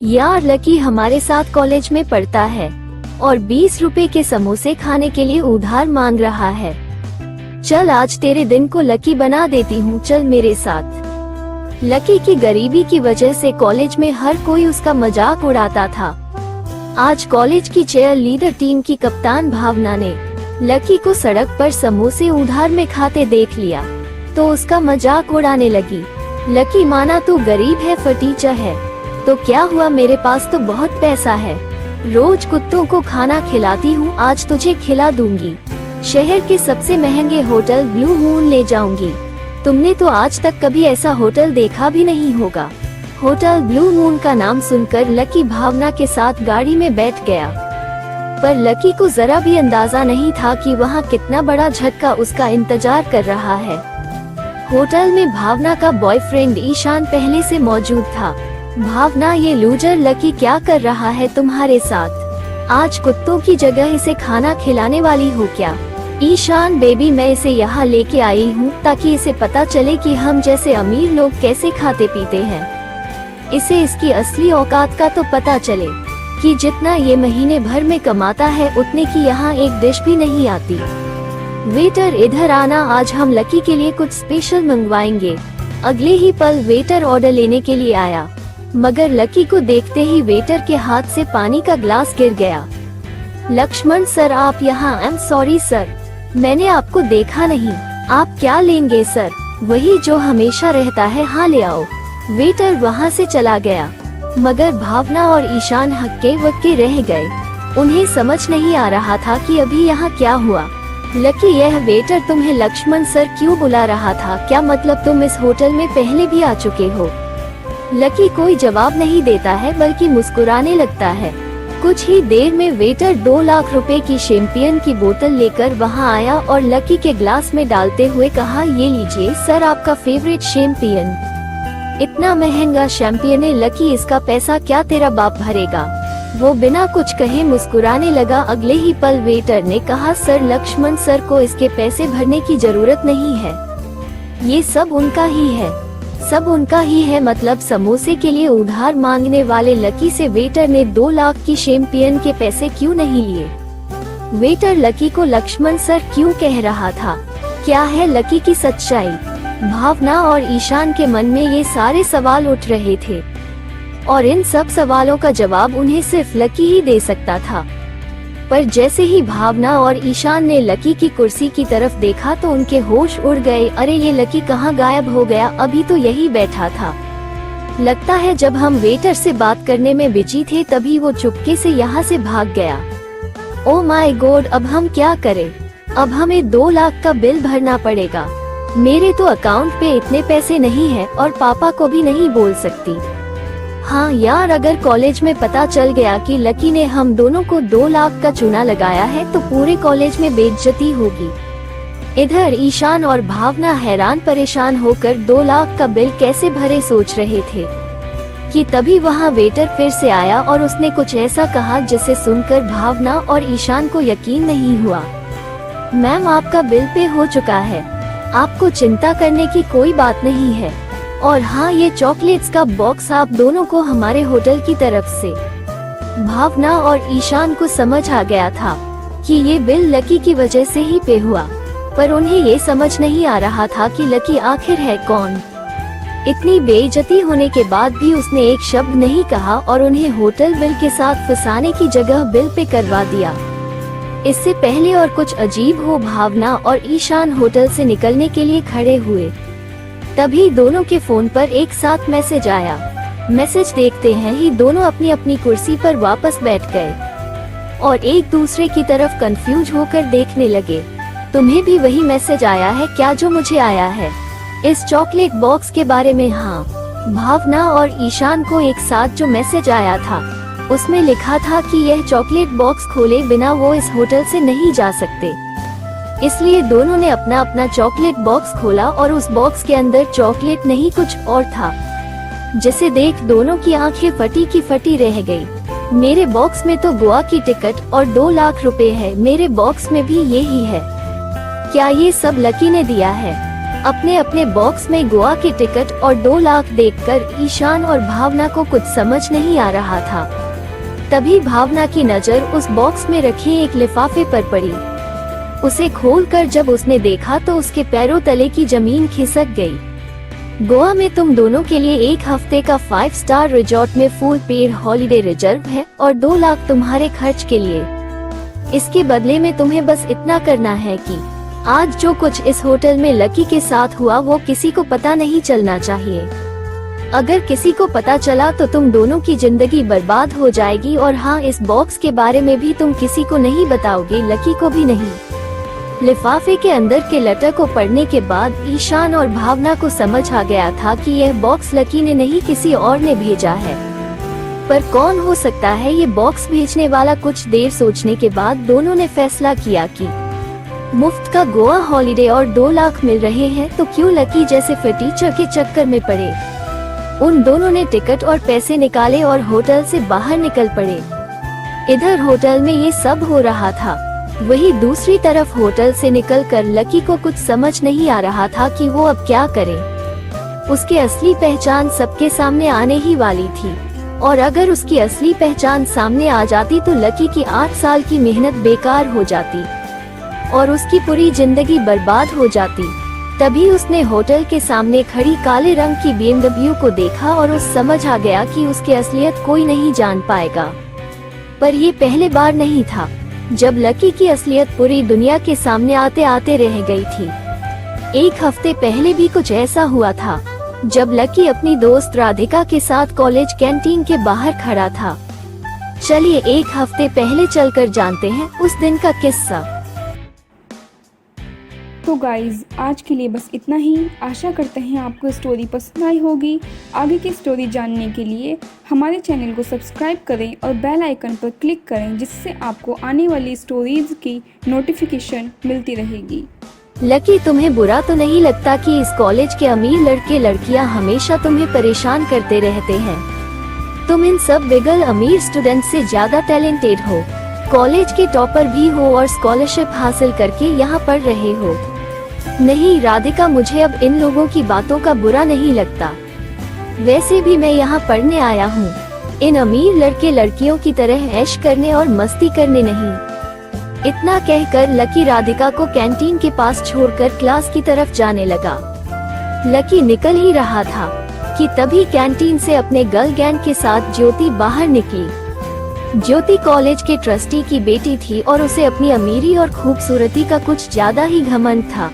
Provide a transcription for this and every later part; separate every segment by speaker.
Speaker 1: यार लकी हमारे साथ कॉलेज में पढ़ता है और 20 रुपए के समोसे खाने के लिए उधार मांग रहा है। चल आज तेरे दिन को लकी बना देती हूँ, चल मेरे साथ। लकी की गरीबी की वजह से कॉलेज में हर कोई उसका मजाक उड़ाता था। आज कॉलेज की चेयर लीडर टीम की कप्तान भावना ने लकी को सड़क पर समोसे उधार में खाते देख लिया तो उसका मजाक उड़ाने लगी। लकी माना तू गरीब है, फटीचा है, तो क्या हुआ, मेरे पास तो बहुत पैसा है, रोज कुत्तों को खाना खिलाती हूँ, आज तुझे खिला दूंगी, शहर के सबसे महंगे होटल ब्लू मून ले जाऊंगी, तुमने तो आज तक कभी ऐसा होटल देखा भी नहीं होगा। होटल ब्लू मून का नाम सुनकर लकी भावना के साथ गाड़ी में बैठ गया, पर लकी को जरा भी अंदाजा नहीं था कि वहाँ कितना बड़ा झटका उसका इंतजार कर रहा है। होटल में भावना का बॉयफ्रेंड ईशान पहले से मौजूद था। भावना, ये लूजर लकी क्या कर रहा है तुम्हारे साथ? आज कुत्तों की जगह इसे खाना खिलाने वाली हो क्या? ईशान बेबी, मैं इसे यहाँ लेके आई हूँ ताकि इसे पता चले कि हम जैसे अमीर लोग कैसे खाते पीते हैं। इसे इसकी असली औकात का तो पता चले कि जितना ये महीने भर में कमाता है उतने की यहाँ एक डिश भी नहीं आती। वेटर इधर आना, आज हम लकी के लिए कुछ स्पेशल मंगवाएंगे। अगले ही पल वेटर ऑर्डर लेने के लिए आया, मगर लकी को देखते ही वेटर के हाथ से पानी का ग्लास गिर गया। लक्ष्मण सर, आप यहाँ? आई एम सॉरी सर, मैंने आपको देखा नहीं। आप क्या लेंगे सर? वही जो हमेशा रहता है, हाँ ले आओ। वेटर वहाँ से चला गया, मगर भावना और ईशान हक्के वक्के रह गए। उन्हें समझ नहीं आ रहा था कि अभी यहाँ क्या हुआ। लकी, यह वेटर तुम्हें लक्ष्मण सर क्यों बुला रहा था? क्या मतलब तुम इस होटल में पहले भी आ चुके हो? लकी कोई जवाब नहीं देता है बल्कि मुस्कुराने लगता है। कुछ ही देर में वेटर 2 लाख रुपए की शैंपियन की बोतल लेकर वहां आया और लकी के ग्लास में डालते हुए कहा, ये लीजिए सर, आपका फेवरेट शैंपियन। इतना महंगा शैंपियन है लकी, इसका पैसा क्या तेरा बाप भरेगा? वो बिना कुछ कहे मुस्कुराने लगा। अगले ही पल वेटर ने कहा, सर, लक्ष्मण सर को इसके पैसे भरने की जरूरत नहीं है, ये सब उनका ही है। सब उनका ही है मतलब समोसे के लिए उधार मांगने वाले लकी से वेटर ने 2 लाख की शैंपियन के पैसे क्यों नहीं लिए? वेटर लकी को लक्ष्मण सर क्यों कह रहा था? क्या है लकी की सच्चाई? भावना और ईशान के मन में ये सारे सवाल उठ रहे थे और इन सब सवालों का जवाब उन्हें सिर्फ लकी ही दे सकता था। पर जैसे ही भावना और ईशान ने लकी की कुर्सी की तरफ देखा तो उनके होश उड़ गए। अरे ये लकी कहाँ गायब हो गया? अभी तो यही बैठा था। लगता है जब हम वेटर से बात करने में बिजी थे तभी वो चुपके से यहाँ से भाग गया। ओ माय गॉड, अब हम क्या करें? अब हमें 2 लाख का बिल भरना पड़ेगा। मेरे तो अकाउंट पे इतने पैसे नहीं है और पापा को भी नहीं बोल सकती। हाँ यार, अगर कॉलेज में पता चल गया कि लकी ने हम दोनों को 2 लाख का चूना लगाया है तो पूरे कॉलेज में बेइज्जती होगी। इधर ईशान और भावना हैरान परेशान होकर 2 लाख का बिल कैसे भरे सोच रहे थे कि तभी वहाँ वेटर फिर से आया और उसने कुछ ऐसा कहा जिसे सुनकर भावना और ईशान को यकीन नहीं हुआ। मैम, आपका बिल पे हो चुका है, आपको चिंता करने की कोई बात नहीं है। और हाँ, ये चॉकलेट्स का बॉक्स आप दोनों को हमारे होटल की तरफ से। भावना और ईशान को समझ आ गया था कि ये बिल लकी की वजह से ही पे हुआ, पर उन्हें ये समझ नहीं आ रहा था कि लकी आखिर है कौन। इतनी बेइज्जती होने के बाद भी उसने एक शब्द नहीं कहा और उन्हें होटल बिल के साथ फंसाने की जगह बिल पे करवा दिया। इससे पहले और कुछ अजीब हो, भावना और ईशान होटल से निकलने के लिए खड़े हुए, तभी दोनों के फोन पर एक साथ मैसेज आया। मैसेज देखते हैं ही दोनों अपनी अपनी कुर्सी पर वापस बैठ गए और एक दूसरे की तरफ कंफ्यूज होकर देखने लगे। तुम्हें भी वही मैसेज आया है क्या जो मुझे आया है इस चॉकलेट बॉक्स के बारे में? हाँ, भावना और ईशान को एक साथ जो मैसेज आया था उसमें लिखा था कि यह चॉकलेट बॉक्स खोले बिना वो इस होटल से नहीं जा सकते। इसलिए दोनों ने अपना अपना चॉकलेट बॉक्स खोला और उस बॉक्स के अंदर चॉकलेट नहीं कुछ और था, जिसे देख दोनों की आंखें फटी की फटी रह गई। मेरे बॉक्स में तो गोवा की टिकट और 2 लाख रुपए है, मेरे बॉक्स में भी यही है। क्या ये सब लकी ने दिया है? अपने अपने बॉक्स में गोवा के टिकट और 2 लाख देखकर ईशान और भावना को कुछ समझ नहीं आ रहा था। तभी भावना की नजर उस बॉक्स में रखे एक लिफाफे पर पड़ी। उसे खोलकर जब उसने देखा तो उसके पैरों तले की जमीन खिसक गई। गोवा में तुम दोनों के लिए 1 हफ्ते का 5 स्टार रिजॉर्ट में फुल पेड हॉलिडे रिजर्व है और 2 लाख तुम्हारे खर्च के लिए। इसके बदले में तुम्हें बस इतना करना है कि आज जो कुछ इस होटल में लकी के साथ हुआ वो किसी को पता नहीं चलना चाहिए। अगर किसी को पता चला तो तुम दोनों की जिंदगी बर्बाद हो जाएगी। और हाँ, इस बॉक्स के बारे में भी तुम किसी को नहीं बताओगे, लकी को भी नहीं। लिफाफे के अंदर के लेटर को पढ़ने के बाद ईशान और भावना को समझ आ गया था कि यह बॉक्स लकी ने नहीं किसी और ने भेजा है। पर कौन हो सकता है ये बॉक्स भेजने वाला? कुछ देर सोचने के बाद दोनों ने फैसला किया कि मुफ्त का गोवा हॉलिडे और 2 लाख मिल रहे हैं तो क्यों लकी जैसे फटीचर के चक्कर में पड़े। उन दोनों ने टिकट और पैसे निकाले और होटल से बाहर निकल पड़े। इधर होटल में ये सब हो रहा था, वही दूसरी तरफ होटल से निकलकर लकी को कुछ समझ नहीं आ रहा था कि वो अब क्या करे। उसकी असली पहचान सबके सामने आने ही वाली थी और अगर उसकी असली पहचान सामने आ जाती तो लकी की 8 साल की मेहनत बेकार हो जाती और उसकी पूरी जिंदगी बर्बाद हो जाती। तभी उसने होटल के सामने खड़ी काले रंग की BMW को देखा और उस समझ आ गया कि उसकी असलियत कोई नहीं जान पाएगा। पर ये पहले बार नहीं था जब लकी की असलियत पूरी दुनिया के सामने आते आते रह गई थी। 1 हफ्ते पहले भी कुछ ऐसा हुआ था जब लकी अपनी दोस्त राधिका के साथ कॉलेज कैंटीन के बाहर खड़ा था। चलिए 1 हफ्ते पहले चलकर जानते हैं उस दिन का किस्सा।
Speaker 2: तो गाइज आज के लिए बस इतना ही। आशा करते हैं आपको स्टोरी पसंद आई होगी। आगे की स्टोरी जानने के लिए हमारे चैनल को सब्सक्राइब करें और बेल आइकन पर क्लिक करें, जिससे आपको आने वाली स्टोरीज की नोटिफिकेशन मिलती रहेगी।
Speaker 1: लकी, तुम्हें बुरा तो नहीं लगता कि इस कॉलेज के अमीर लड़के लड़कियां हमेशा तुम्हें परेशान करते रहते हैं? तुम इन सब बिगल अमीर स्टूडेंट से ज्यादा टैलेंटेड हो, कॉलेज के टॉपर भी हो और स्कॉलरशिप हासिल करके यहाँ पढ़ रहे हो। नहीं राधिका, मुझे अब इन लोगों की बातों का बुरा नहीं लगता। वैसे भी मैं यहाँ पढ़ने आया हूँ, इन अमीर लड़के लड़कियों की तरह ऐश करने और मस्ती करने नहीं। इतना कहकर लकी राधिका को कैंटीन के पास छोड़कर क्लास की तरफ जाने लगा। लकी निकल ही रहा था कि तभी कैंटीन से अपने गर्ल गैंग के साथ ज्योति बाहर निकली। ज्योति कॉलेज के ट्रस्टी की बेटी थी और उसे अपनी अमीरी और खूबसूरती का कुछ ज्यादा ही घमंड था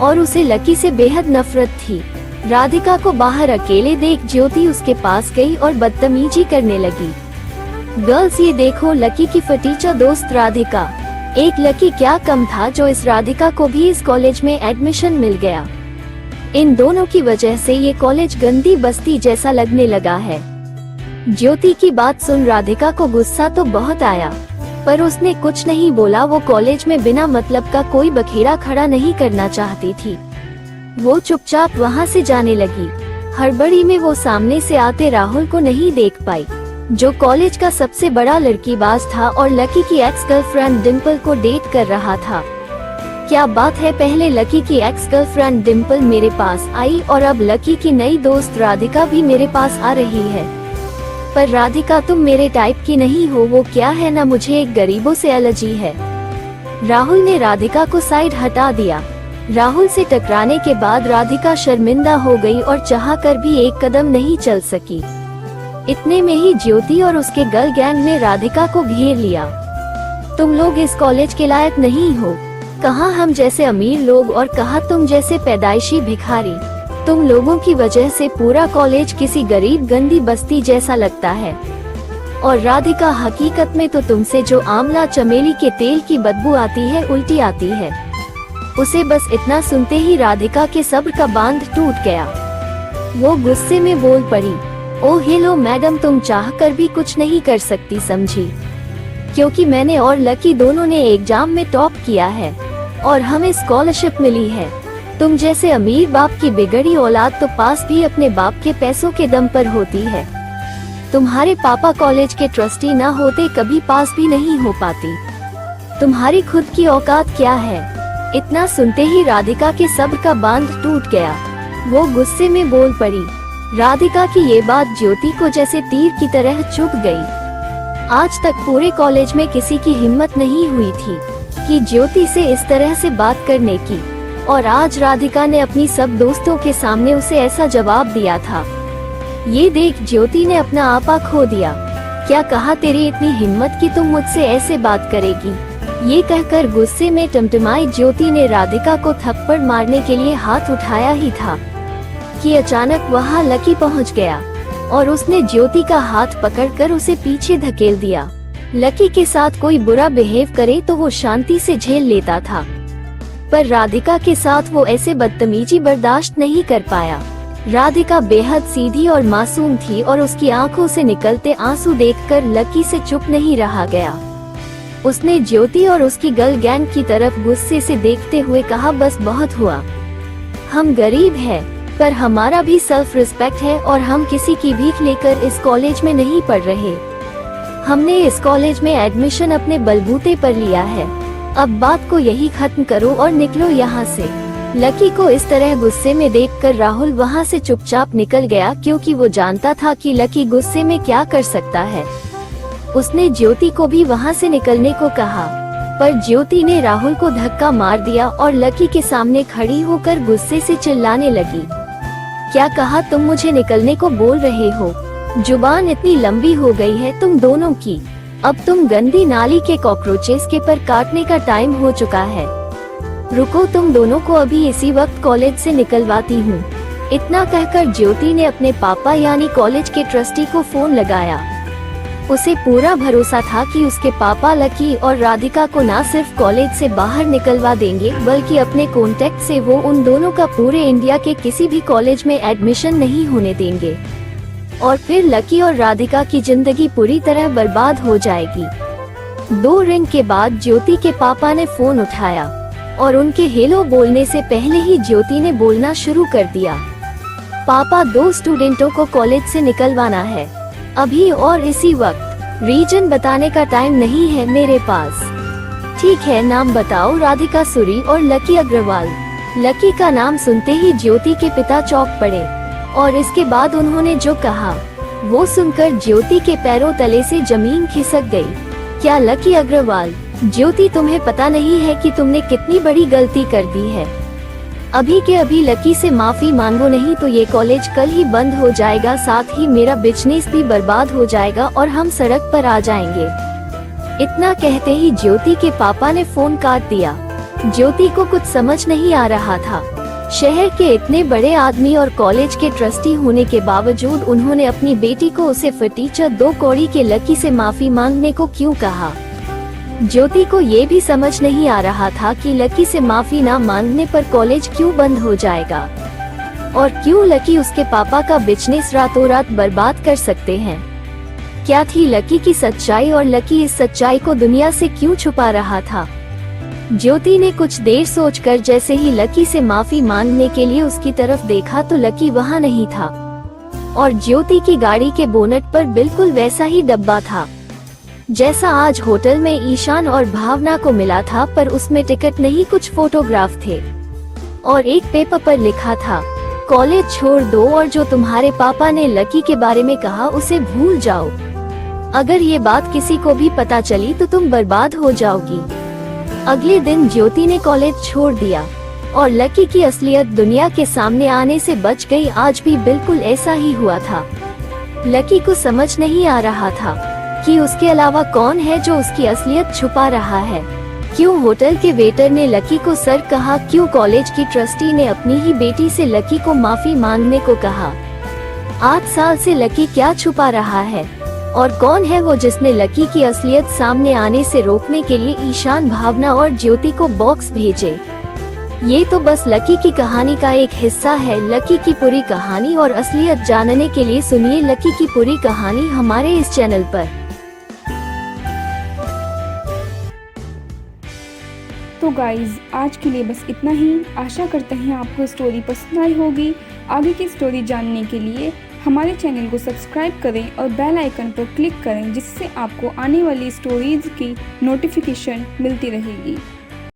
Speaker 1: और उसे लकी से बेहद नफरत थी। राधिका को बाहर अकेले देख ज्योति उसके पास गई और बदतमीजी करने लगी। गर्ल्स, ये देखो लकी की फटीचर दोस्त राधिका। एक लकी क्या कम था जो इस राधिका को भी इस कॉलेज में एडमिशन मिल गया। इन दोनों की वजह से ये कॉलेज गंदी बस्ती जैसा लगने लगा है। ज्योति की बात सुन राधिका को गुस्सा तो बहुत आया, पर उसने कुछ नहीं बोला। वो कॉलेज में बिना मतलब का कोई बखेड़ा खड़ा नहीं करना चाहती थी। वो चुपचाप वहाँ से जाने लगी। हड़बड़ी में वो सामने से आते राहुल को नहीं देख पाई, जो कॉलेज का सबसे बड़ा लड़कीबाज था और लकी की एक्स गर्लफ्रेंड डिम्पल को डेट कर रहा था। क्या बात है, पहले लकी की एक्स गर्लफ्रेंड डिम्पल मेरे पास आई और अब लकी की नई दोस्त राधिका भी मेरे पास आ रही है। पर राधिका, तुम मेरे टाइप की नहीं हो। वो क्या है ना, मुझे एक गरीबों से एलर्जी है। राहुल ने राधिका को साइड हटा दिया। राहुल से टकराने के बाद राधिका शर्मिंदा हो गई और चाहकर भी एक कदम नहीं चल सकी। इतने में ही ज्योति और उसके गर्ल गैंग ने राधिका को घेर लिया। तुम लोग इस कॉलेज के लायक नहीं हो, कहाँ हम जैसे अमीर लोग और कहाँ तुम जैसे पैदाइशी भिखारी। तुम लोगों की वजह से पूरा कॉलेज किसी गरीब गंदी बस्ती जैसा लगता है। और राधिका, हकीकत में तो तुमसे जो आंवला चमेली के तेल की बदबू आती है, उल्टी आती है। उसे बस इतना सुनते ही राधिका के सब्र का बांध टूट गया। वो गुस्से में बोल पड़ी, ओह हेलो मैडम, तुम चाहकर भी कुछ नहीं कर सकती समझी, क्योंकि मैंने और लकी दोनों ने एग्जाम में टॉप किया है और हमें स्कॉलरशिप मिली है। तुम जैसे अमीर बाप की बिगड़ी औलाद तो पास भी अपने बाप के पैसों के दम पर होती है। तुम्हारे पापा कॉलेज के ट्रस्टी ना होते कभी पास भी नहीं हो पाती। तुम्हारी खुद की औकात क्या है? इतना सुनते ही राधिका के सब्र का बांध टूट गया। वो गुस्से में बोल पड़ी। राधिका की ये बात ज्योति को जैसे तीर की तरह चुभ गई। आज तक पूरे कॉलेज में किसी की हिम्मत नहीं हुई थी कि ज्योति से इस तरह से बात करने की, और आज राधिका ने अपनी सब दोस्तों के सामने उसे ऐसा जवाब दिया था। ये देख ज्योति ने अपना आपा खो दिया। क्या कहा, तेरी इतनी हिम्मत कि तुम मुझसे ऐसे बात करेगी? ये कहकर गुस्से में टमटमाई ज्योति ने राधिका को थप्पड़ मारने के लिए हाथ उठाया ही था कि अचानक वहाँ लकी पहुँच गया और उसने ज्योति का हाथ पकड़कर उसे पीछे धकेल दिया। लकी के साथ कोई बुरा बिहेव करे तो वो शांति से झेल लेता था, पर राधिका के साथ वो ऐसे बदतमीजी बर्दाश्त नहीं कर पाया। राधिका बेहद सीधी और मासूम थी और उसकी आंखों से निकलते आंसू देखकर लकी से चुप नहीं रहा गया। उसने ज्योति और उसकी गर्ल गैंग की तरफ गुस्से से देखते हुए कहा, बस बहुत हुआ। हम गरीब हैं, पर हमारा भी सेल्फ रिस्पेक्ट है और हम किसी की भीख लेकर इस कॉलेज में नहीं पढ़ रहे। हमने इस कॉलेज में एडमिशन अपने बलबूते पर लिया है। अब बात को यही खत्म करो और निकलो यहाँ से। लकी को इस तरह गुस्से में देखकर राहुल वहाँ से चुपचाप निकल गया, क्योंकि वो जानता था कि लकी गुस्से में क्या कर सकता है। उसने ज्योति को भी वहाँ से निकलने को कहा, पर ज्योति ने राहुल को धक्का मार दिया और लकी के सामने खड़ी होकर गुस्से से चिल्लाने लगी। क्या कहा, तुम मुझे निकलने को बोल रहे हो? जुबान इतनी लंबी हो गई है तुम दोनों की। अब तुम गंदी नाली के कॉकरोचेस के पर काटने का टाइम हो चुका है। रुको, तुम दोनों को अभी इसी वक्त कॉलेज से निकलवाती हूँ। इतना कहकर ज्योति ने अपने पापा यानी कॉलेज के ट्रस्टी को फोन लगाया। उसे पूरा भरोसा था कि उसके पापा लकी और राधिका को न सिर्फ कॉलेज से बाहर निकलवा देंगे, बल्कि अपने कॉन्टेक्ट से वो उन दोनों का पूरे इंडिया के किसी भी कॉलेज में एडमिशन नहीं होने देंगे, और फिर लकी और राधिका की जिंदगी पूरी तरह बर्बाद हो जाएगी। 2 रिंग के बाद ज्योति के पापा ने फोन उठाया और उनके हेलो बोलने से पहले ही ज्योति ने बोलना शुरू कर दिया। पापा, 2 स्टूडेंटों को कॉलेज से निकलवाना है अभी और इसी वक्त। रीजन बताने का टाइम नहीं है मेरे पास। ठीक है, नाम बताओ। राधिका सूरी और लकी अग्रवाल। लकी का नाम सुनते ही ज्योति के पिता चौंक पड़े और इसके बाद उन्होंने जो कहा वो सुनकर ज्योति के पैरों तले से जमीन खिसक गई। क्या लकी अग्रवाल? ज्योति, तुम्हें पता नहीं है कि तुमने कितनी बड़ी गलती कर दी है? अभी के अभी लकी से माफी मांगो, नहीं तो ये कॉलेज कल ही बंद हो जाएगा, साथ ही मेरा बिजनेस भी बर्बाद हो जाएगा और हम सड़क पर आ जाएंगे। इतना कहते ही ज्योति के पापा ने फोन काट दिया। ज्योति को कुछ समझ नहीं आ रहा था। शहर के इतने बड़े आदमी और कॉलेज के ट्रस्टी होने के बावजूद उन्होंने अपनी बेटी को उसे फटीचर 2 कौड़ी के लकी से माफी मांगने को क्यों कहा। ज्योति को ये भी समझ नहीं आ रहा था कि लकी से माफी ना मांगने पर कॉलेज क्यों बंद हो जाएगा, और क्यों लकी उसके पापा का बिजनेस रातों रात बर्बाद कर सकते हैं। क्या थी लकी की सच्चाई और लकी इस सच्चाई को दुनिया से क्यों छुपा रहा था। ज्योति ने कुछ देर सोचकर जैसे ही लकी से माफी मांगने के लिए उसकी तरफ देखा तो लकी वहाँ नहीं था, और ज्योति की गाड़ी के बोनट पर बिल्कुल वैसा ही डब्बा था जैसा आज होटल में ईशान और भावना को मिला था, पर उसमें टिकट नहीं, कुछ फोटोग्राफ थे और एक पेपर पर लिखा था, कॉलेज छोड़ दो और जो तुम्हारे पापा ने लकी के बारे में कहा उसे भूल जाओ। अगर ये बात किसी को भी पता चली तो तुम बर्बाद हो जाओगी। अगले दिन ज्योति ने कॉलेज छोड़ दिया और लकी की असलियत दुनिया के सामने आने से बच गई। आज भी बिल्कुल ऐसा ही हुआ था। लकी को समझ नहीं आ रहा था कि उसके अलावा कौन है जो उसकी असलियत छुपा रहा है। क्यों होटल के वेटर ने लकी को सर कहा, क्यों कॉलेज की ट्रस्टी ने अपनी ही बेटी से लकी को माफी मांगने को कहा। 8 साल से लकी क्या छुपा रहा है, और कौन है वो जिसने लकी की असलियत सामने आने से रोकने के लिए ईशान, भावना और ज्योति को बॉक्स भेजे। ये तो बस लकी की कहानी का एक हिस्सा है। लकी की पूरी कहानी और असलियत जानने के लिए सुनिए लकी की पूरी कहानी हमारे इस चैनल पर।
Speaker 2: तो गाइज आज के लिए बस इतना ही। आशा करते हैं आपको स्टोरी पसंद आई होगी। आगे की स्टोरी जानने के लिए हमारे चैनल को सब्सक्राइब करें और बेल आइकन पर क्लिक करें, जिससे आपको आने वाली स्टोरीज की नोटिफिकेशन मिलती रहेगी।